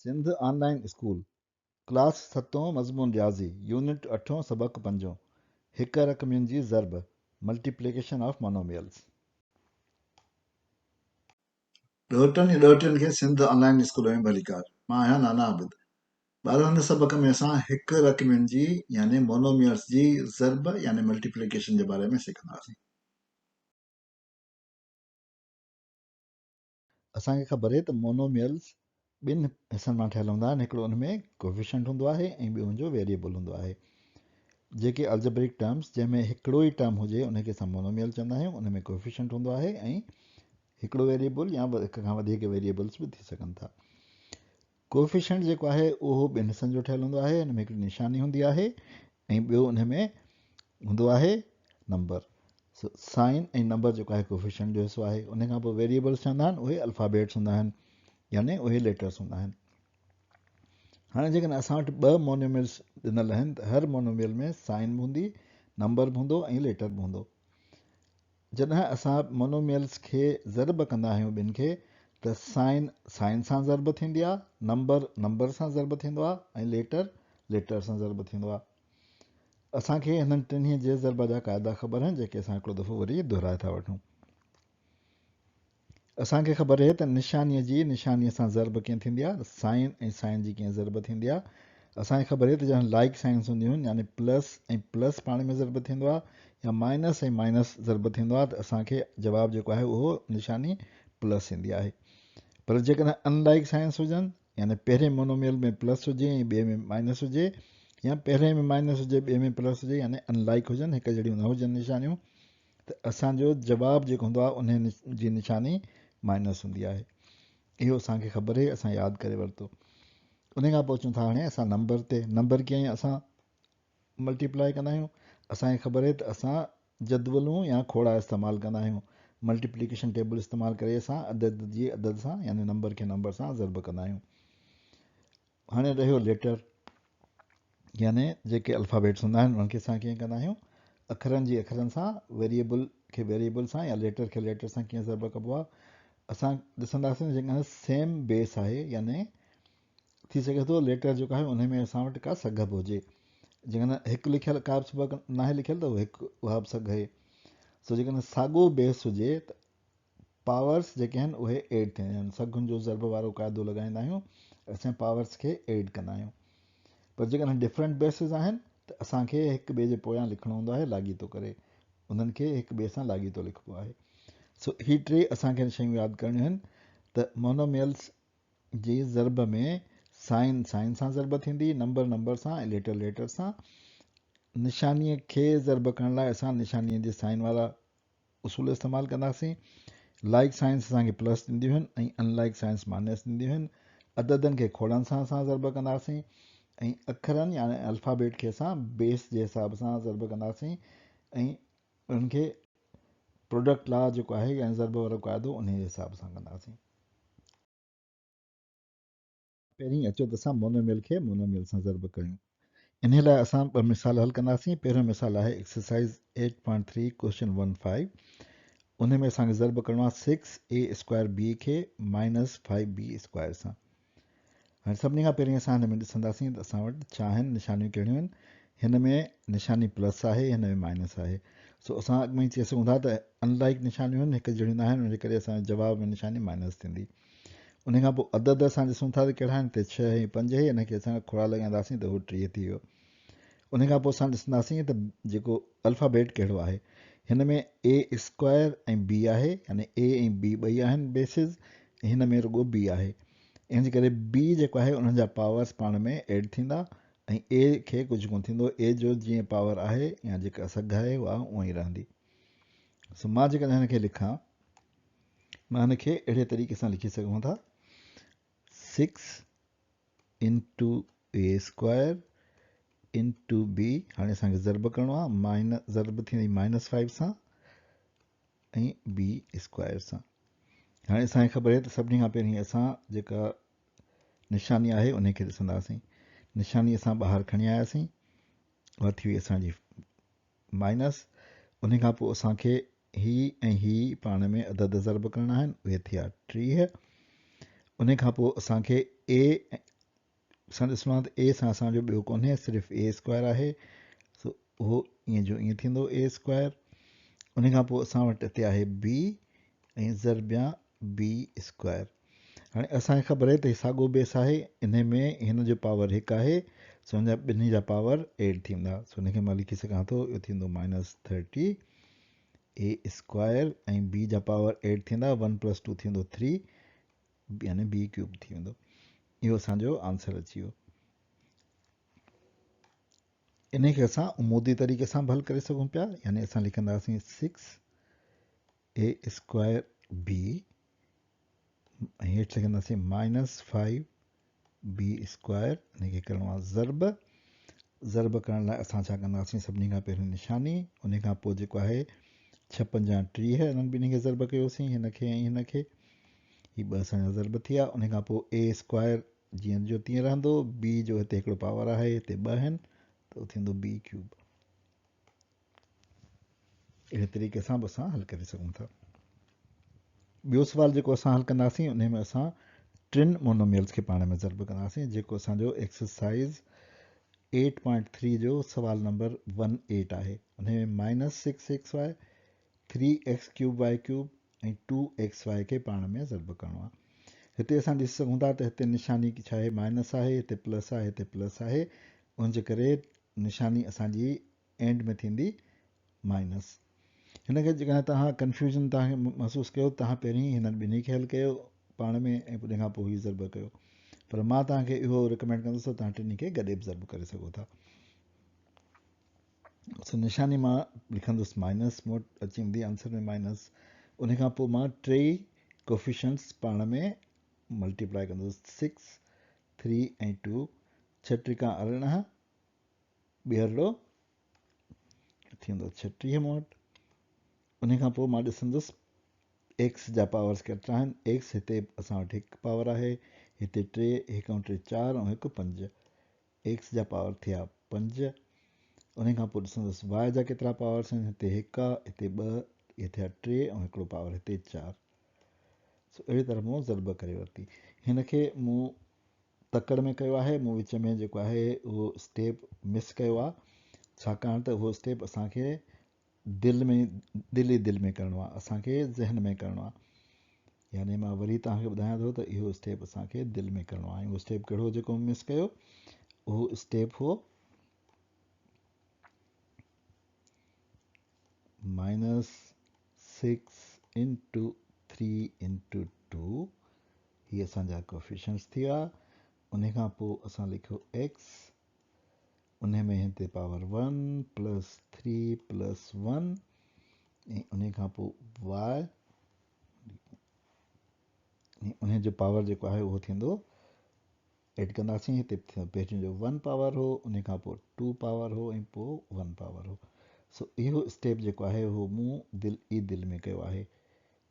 Sindh online school class 7 मज़मून रियाज़ी unit 8 सबक 5 हिक रक़मियुनि जी ज़रब मल्टीप्लिकेशन ऑफ मोनोमियल्स। ॾोहटनि ऐं ॾोहटियुनि खे सिंध ऑनलाइन स्कूल में भलीकार। मां आहियां नाना आबिद। ॿारनि हिन सबक में असां हिक रक़मियुनि जी यानी मोनोमियल्स जी ज़रब यानी मल्टीप्लिकेशन जे बारे में सिखंदासीं। असांखे ख़बर आहे त मोनोमियल्स ॿिनि हिसनि मां ठहियल हूंदा आहिनि। हिकिड़ो उन में कोफिशेंट हूंदो आहे ऐं ॿियो हुनजो वेरिएबल हूंदो आहे। जेके अल्जेब्रिक टर्म्स जंहिंमें हिकिड़ो ई टर्म हुजे उनखे असां मोनोमियल चवंदा आहियूं। उन में कोफिशेंट हूंदो आहे ऐं हिकिड़ो वेरिएबल या हिक खां वधीक वेरिएबल्स बि थी सघनि था। कोफिशेंट जेको आहे उहो ॿिनि हिसनि जो ठहियलु हूंदो आहे। हिन में हिकिड़ी निशानी हूंदी आहे ऐं ॿियो उन में हूंदो आहे नंबर। साइन ऐं नंबर जेको आहे कोफिशेंट जो हिसो आहे। उन खां पोइ वेरिएबल्स चवंदा आहिनि उहे अल्फ़ाबेट्स हूंदा आहिनि यानी उहे लेटर्स हूंदा आहिनि। हाणे जेकॾहिं असां वटि ॿ मोनोमियल्स ॾिनल आहिनि त हर मोनोमियल में साइन बि हूंदी, नंबर बि हूंदो ऐं लेटर बि हूंदो। जॾहिं असां मोनोमियल्स खे ज़रब कंदा आहियूं ॿिनि खे त साइन सां ज़रब थींदी आहे, नंबर सां ज़रब थींदो आहे ऐं लेटर सां ज़रब थींदो आहे। असांखे हिननि टिनी जे ज़रब जा क़ाइदा ख़बर आहिनि जेके असां हिकिड़ो दफ़ो वरी दुहिराए था वठूं। असांखे ख़बर आहे त निशानीअ सां ज़रब कीअं थींदी आहे, साइन जी कीअं ज़रब थींदी आहे। असांखे ख़बर आहे त जॾहिं लाइक साइंस हूंदियूं आहिनि यानी प्लस ऐं प्लस पाण में ज़रब थींदो आहे या माइनस ऐं माइनस ज़रब थींदो आहे त असांखे जवाबु जेको आहे उहो निशानी प्लस ईंदी आहे। पर जेकॾहिं अनलाइक साइंस हुजनि यानी पहिरें मोनोमियल में प्लस हुजे ऐं ॿिए में माइनस हुजे या पहिरें में माइनस हुजे ॿिए में प्लस हुजे यानी अनलाइक हुजनि, हिकु जहिड़ियूं न हुजनि निशानियूं, त असांजो जवाबु जेको हूंदो आहे उन जी निशानी माइनस हूंदी आहे। इहो असांखे ख़बर आहे, असां यादि करे वरितो। उन खां पोइ अचूं था हाणे असां नंबर ते। नंबर कीअं असां मल्टीप्लाई कंदा आहियूं। असांखे ख़बर आहे त असां जदवलूं या खोड़ा इस्तेमालु कंदा आहियूं। मल्टीप्लिकेशन टेबल इस्तेमालु करे असां अदद सां यानी नंबर खे नंबर सां ज़रब कंदा आहियूं। हाणे रहियो लेटर यानी जेके अल्फ़ाबेट्स हूंदा आहिनि उन्हनि खे असां कीअं कंदा आहियूं। अखरनि सां, वेरिएबल खे वेरिएबल सां या लेटर खे लेटर सां कीअं ज़रब कबो आहे। असां ॾिसंदासीं जेकॾहिं सेम बेस आहे यानी थी सघे थो लेटर जेको आहे उन में असां वटि का सघ बि हुजे। जेकॾहिं हिकु लिखियलु का बि सबक न आहे लिखियलु त उहा बि सघ आहे। सो जेकॾहिं साॻियो बेस हुजे त पावर्स जेके आहिनि उहे एड थींदियूं आहिनि। सघुनि जो ज़रब वारो क़ाइदो लॻाईंदा आहियूं, असां पावर्स खे एड कंदा आहियूं। पर जेकॾहिं डिफरेंट बेसिस आहिनि त असांखे हिक ॿिए जे पोयां लिखणो हूंदो आहे लाॻीतो करे, उन्हनि खे हिक ॿिए सां लाॻीतो लिखिबो आहे। सो ही टे असांखे शयूं यादि करणियूं आहिनि त मोनोमियल्स जी ज़रब में साइन सां ज़रब थींदी, नंबर सां ऐं लेटर सां। निशानीअ खे ज़रब करण लाइ असां निशानीअ जे साइन वारा उसूल इस्तेमालु कंदासीं। लाइक साइंस असांखे प्लस ॾींदियूं आहिनि ऐं अनलाइक साइंस माइनस ॾींदियूं आहिनि। अददनि खे खोड़नि सां असां ज़रब कंदासीं ऐं अखरनि यानी अल्फ़ाबेट खे असां बेस जे हिसाब सां ज़रब कंदासीं ऐं उन्हनि खे प्रोडक्ट लॉ जेको आहे यानी ज़रब वारो क़ाइदो उन जे हिसाब सां कंदासीं। पहिरीं अचो त असां मोनोमियल खे मोनोमियल सां ज़रब कयूं। इन लाइ असां ॿ मिसाल हल कंदासीं। पहिरियों मिसाल आहे एक्सरसाइज़ 8.3 क्वेश्चन 1.5। उन में असांखे ज़रब करिणो आहे 6a² खे -5b² सां। हाणे सभिनी खां पहिरीं असां हिन में ॾिसंदासीं त असां वटि छा आहिनि, निशानियूं कहिड़ियूं आहिनि। हिन में निशानी प्लस आहे, हिन में माइनस आहे। सो असां अॻु में ई चई सघूं था त अनलाइक निशानियूं आहिनि, हिकु जहिड़ियूं न आहिनि, उन करे असांजे जवाब में निशानी माइनस थींदी। उन खां पोइ अदद असां ॾिसूं था त कहिड़ा आहिनि, त 6 ऐं 5 हिनखे असां खोड़ा लॻाईंदासीं त उहो 3 थी वियो। उन खां पोइ असां ॾिसंदासीं त जेको अल्फ़ाबेट कहिड़ो आहे। हिन में a² ऐं b आहे यानी a ऐं b ॿई आहिनि बेसिस, हिन में रुॻो b आहे। इन करे b जेको आहे उन्हनि जा पावर्स पाण में एड थींदा ऐं a खे कुझु कोन थींदो। a जो जीअं पावर आहे या जेका सघ आहे उहा उअं ई रहंदी। सो मां जेकॾहिं हिनखे लिखां, मां हिनखे अहिड़े तरीक़े सां लिखी सघूं था 6 × a² × b। हाणे असांखे ज़रब करिणो आहे, ज़रब थींदी -5 सां ऐं b² सां। हाणे असांखे ख़बर आहे त सभिनी खां पहिरीं असां जेका निशानी आहे उनखे ॾिसंदासीं। निशानी असां ॿाहिरि खणी आयासीं, उहा थी वई असांजी माइनस। उन खां पोइ असांखे ही ऐं ही पाण में अदद ज़रब करणा आहिनि, उहे थिया 30। उन खां पोइ असांखे असां ॾिसणो आहे त ए सां असांजो ॿियो कोन्हे, सिर्फ़ु ए स्क्वायर आहे। सो उहो ईअं जो ईअं थींदो ए स्क्वायर। उन खां पोइ असां वटि हिते आहे बी ऐं ज़रबिया बी स्क्वायर। हाणे असांखे ख़बर आहे त ही साॻियो बेस आहे, इन में हिन जो पावर हिकु आहे, सो हिन जा ॿिन्ही जा पावर एड थींदा। सो हिनखे मां लिखी सघां थो, इहो थींदो -30 ए स्क्वायर ऐं बी जा पावर एड थींदा, 1 + 2 थींदो 3, यानी बी क्यूब थी वेंदो। इहो असांजो आंसर अची वियो। इन खे असां उमूदी तरीक़े सां बि हल करे सघूं पिया, यानी असां लिखंदासीं 6 ए स्क्वायर बी ऐं हेठि लिखंदासीं -5 बी स्क्वायर। हिनखे करिणो आहे ज़रब। ज़रब करण लाइ असां छा कंदासीं, सभिनी खां पहिरियों निशानी, उन खां पोइ जेको आहे 6 × 5 = 30, हिननि ॿिन्ही खे ज़रब कयोसीं, हिनखे ऐं हिनखे। ही ॿ असांजा ज़रब थी विया। उन खां पोइ ए स्क्वायर जीअं जो तीअं रहंदो, बी जो हिते हिकिड़ो पावर आहे, हिते 2 आहिनि, त उहो थींदो बी क्यूब। अहिड़े तरीक़े सां बि असां हल करे सघूं था। ॿियो सुवाल जेको असां हल कंदासीं, उन में असां 3 मोनोमियल्स खे पाण में ज़रब कंदासीं, जेको असांजो एक्सरसाइज़ 8.3 जो सवाल नंबर 18 आहे। उन में -6xy 3x³ ऐं 2xy खे पाण में ज़रब करिणो आहे। हिते असां ॾिसी सघूं था त हिते निशानी छा आहे, माइनस आहे, हिते प्लस आहे, हिते प्लस आहे, उनजे करे निशानी असांजी एंड में थींदी माइनस। हिनखे जेकॾहिं तव्हां कन्फ्यूजन तव्हांखे महसूसु कयो, तव्हां पहिरीं हिननि ॿिन्ही खे हल कयो पाण में ऐं उन खां पोइ ई ज़रब कयो। पर मां तव्हांखे इहो रिकमेंड कंदुसि त तव्हां टिनी खे गॾे बि ज़रब करे सघो था। सो निशानी मां लिखंदुसि माइनस, मोट अची वेंदी आंसर में माइनस। उन खां पोइ मां 3 कोफिशंट्स पाण में मल्टीप्लाई कंदुसि, 6, 3 ऐं 2, 6 × 3 = 18, ॿीहरलो थींदो 36 मोट। उन खां पोइ मां ॾिसंदुसि एक्स जा पावर्स केतिरा आहिनि। एक्स हिते असां वटि हिकु पावर आहे, हिते 3, 1 × 3 = 4 ऐं 1 = 5। एक्स जा पावर थिया 5। उन खां पोइ ॾिसंदुसि वाय जा केतिरा पावर्स आहिनि, हिते 1 आहे, हिते 2, इहे थिया 3 ऐं हिकिड़ो पावर हिते 4। सो अहिड़ी तरह मूं ज़रब करे वरिती। हिनखे मूं तकड़ में कयो आहे, मूं विच में जेको आहे उहो स्टेप मिस कयो आहे, छाकाणि त उहो स्टेप असांखे दिलि ई दिलि में करिणो आहे, असांखे ज़हन में करिणो आहे। यानी मां वरी तव्हांखे ॿुधायां थो त इहो स्टेप असांखे दिलि में करिणो आहे। उहो स्टेप कहिड़ो जेको मिस कयो, उहो स्टेप हो -6 × 3 × 2। हीअ असांजा कोफिशंट्स थी विया। उन खां पोइ असां लिखियो x, उन में हिते पावर 1 + 3 + 1 ऐं उन खां पोइ y, उन जो पावर जेको आहे उहो थींदो एड कंदासीं। हिते पहिरियों जो 1 पावर हो, उन खां पोइ 2 पावर हो ऐं पोइ 1 पावर हो। सो इहो स्टेप जेको आहे उहो मूं दिलि में कयो आहे।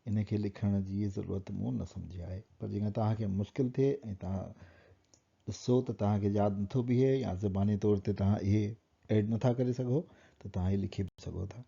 इनखे लिखण जी ज़रूरत मूं न सम्झी आहे। पर जेकॾहिं तव्हांखे मुश्किल थिए ऐं तव्हां ॾिसो त तव्हांखे यादि नथो बीहे या ज़बानी तौर ते तव्हां इहे एड नथा करे सघो, त तव्हां इहे लिखी बि सघो था।